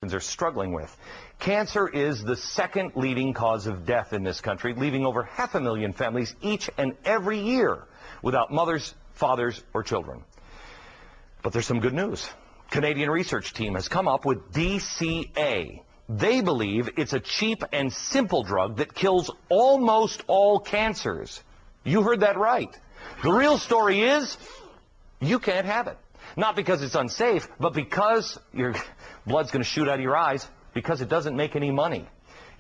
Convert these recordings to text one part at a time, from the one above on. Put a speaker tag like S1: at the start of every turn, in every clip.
S1: are struggling with. Cancer is the second leading cause of death in this country, leaving over 500,000 families each and every year without mothers, fathers, or children. But there's some good news. Canadian research team has come up with DCA. They believe it's a cheap and simple drug that kills almost all cancers. You heard that right. The real story is you can't have it. Not because it's unsafe, but because your blood's going to shoot out of your eyes, because it doesn't make any money.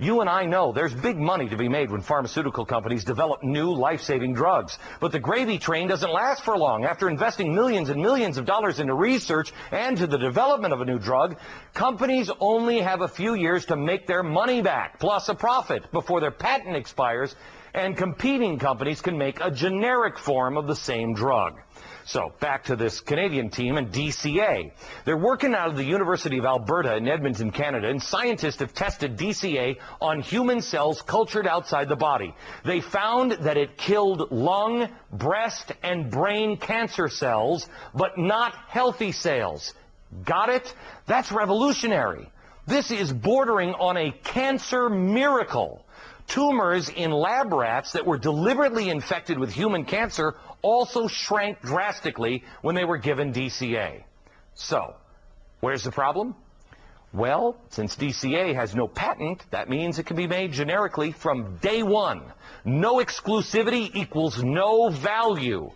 S1: You and I know there's big money to be made when pharmaceutical companies develop new life-saving drugs. But the gravy train doesn't last for long. After investing millions and millions of dollars into research and to the development of a new drug, companies only have a few years to make their money back, plus a profit, before their patent expires, and competing companies can make a generic form of the same drug. So, back to this Canadian team and DCA. They're working out of the University of Alberta in Edmonton, Canada, and scientists have tested DCA on human cells cultured outside the body. They found that it killed lung, breast, and brain cancer cells, but not healthy cells. Got it? That's revolutionary. This is bordering on a cancer miracle. Tumors in lab rats that were deliberately infected with human cancer also shrank drastically when they were given DCA. So, where's the problem? Well, since DCA has no patent, that means it can be made generically from day one. No exclusivity equals no value.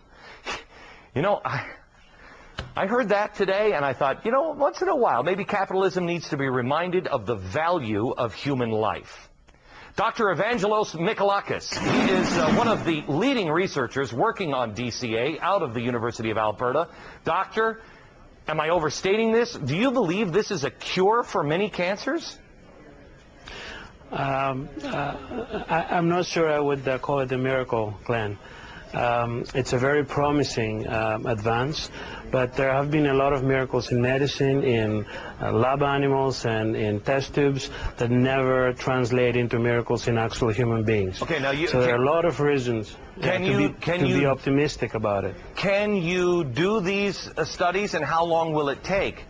S1: You know, I heard that today and I thought, you know, once in a while, maybe capitalism needs to be reminded of the value of human life. Dr. Evangelos Mikalakis, he is one of the leading researchers working on DCA out of the University of Alberta. Doctor, am I overstating this? Do you believe this is a cure for many cancers?
S2: I'm not sure I would call it a miracle, Glenn. It's a very promising advance, but there have been a lot of miracles in medicine, in lab animals and in test tubes that never translate into miracles in actual human beings.
S1: Okay, now
S2: so there are a lot of reasons to be optimistic about it.
S1: Can you do these studies, and how long will it take?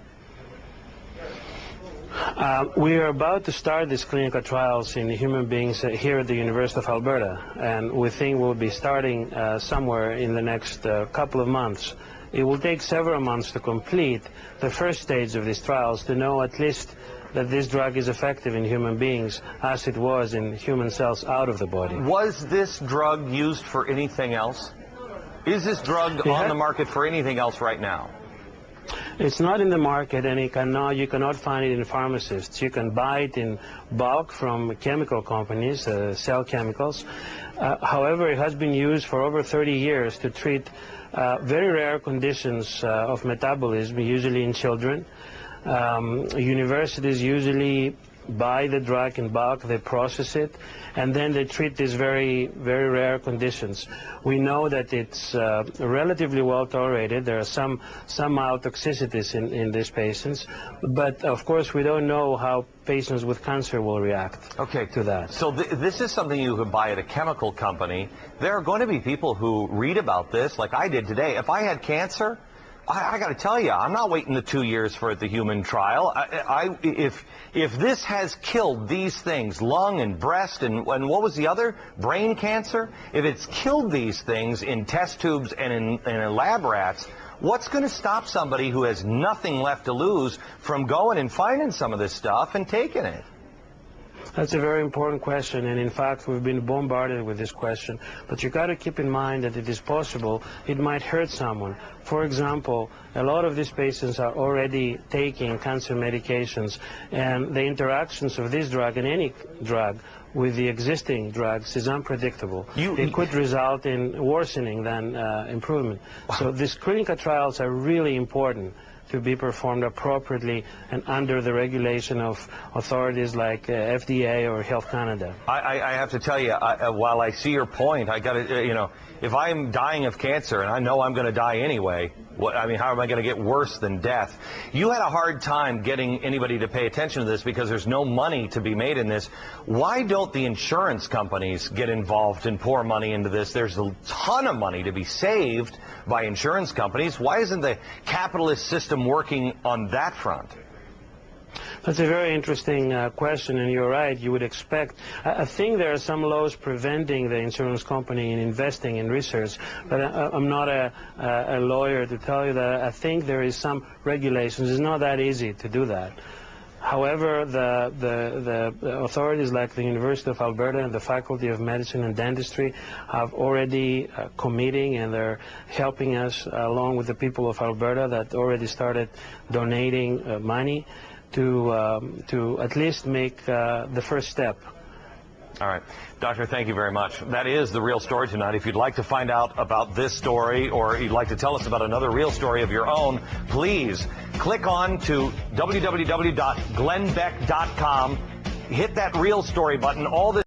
S2: We are about to start these clinical trials in human beings here at the University of Alberta, and we think we'll be starting somewhere in the next couple of months. It will take several months to complete the first stage of these trials to know at least that this drug is effective in human beings as it was in human cells out of the body.
S1: Was this drug used for anything else? Is this drug on the market for anything else right now?
S2: It's not in the market, and you cannot find it in pharmacists. You can buy it in bulk from chemical companies, cell chemicals. However, it has been used for over 30 years to treat very rare conditions of metabolism, usually in children. Universities usually buy the drug in bulk, they process it, and then they treat these very, very rare conditions. We know that it's relatively well tolerated. There are some mild toxicities in these patients, but of course we don't know how patients with cancer will react to that.
S1: So this is something you could buy at a chemical company. There are going to be people who read about this, like I did today. If I had cancer, I got to tell you, I'm not waiting the 2 years for the human trial. If this has killed these things, lung and breast and what was the other? Brain cancer? If it's killed these things in test tubes and in lab rats, what's going to stop somebody who has nothing left to lose from going and finding some of this stuff and taking it?
S2: That's a very important question, and in fact we've been bombarded with this question. But you got to keep in mind that it is possible it might hurt someone. For example, a lot of these patients are already taking cancer medications, and the interactions of this drug and any drug with the existing drugs is unpredictable. It could result in worsening than improvement. So these clinical trials are really important to be performed appropriately and under the regulation of authorities like FDA or Health Canada.
S1: I have to tell you, while I see your point, I got to, you know, if I'm dying of cancer and I know I'm going to die anyway, I mean, how am I going to get worse than death? You had a hard time getting anybody to pay attention to this because there's no money to be made in this. Why don't the insurance companies get involved and pour money into this? There's a ton of money to be saved by insurance companies. Why isn't the capitalist system working on that front?
S2: That's a very interesting question, and you're right. You would expect. I think there are some laws preventing the insurance company in investing in research, but I'm not a lawyer to tell you that. I think there is some regulations. It's not that easy to do that. However, the authorities like the University of Alberta and the Faculty of Medicine and Dentistry have already committing, and they're helping us along with the people of Alberta that already started donating money to at least make the first step.
S1: All right. Doctor, thank you very much. That is the real story tonight. If you'd like to find out about this story, or you'd like to tell us about another real story of your own, please click on to www.glennbeck.com. Hit that real story button. All this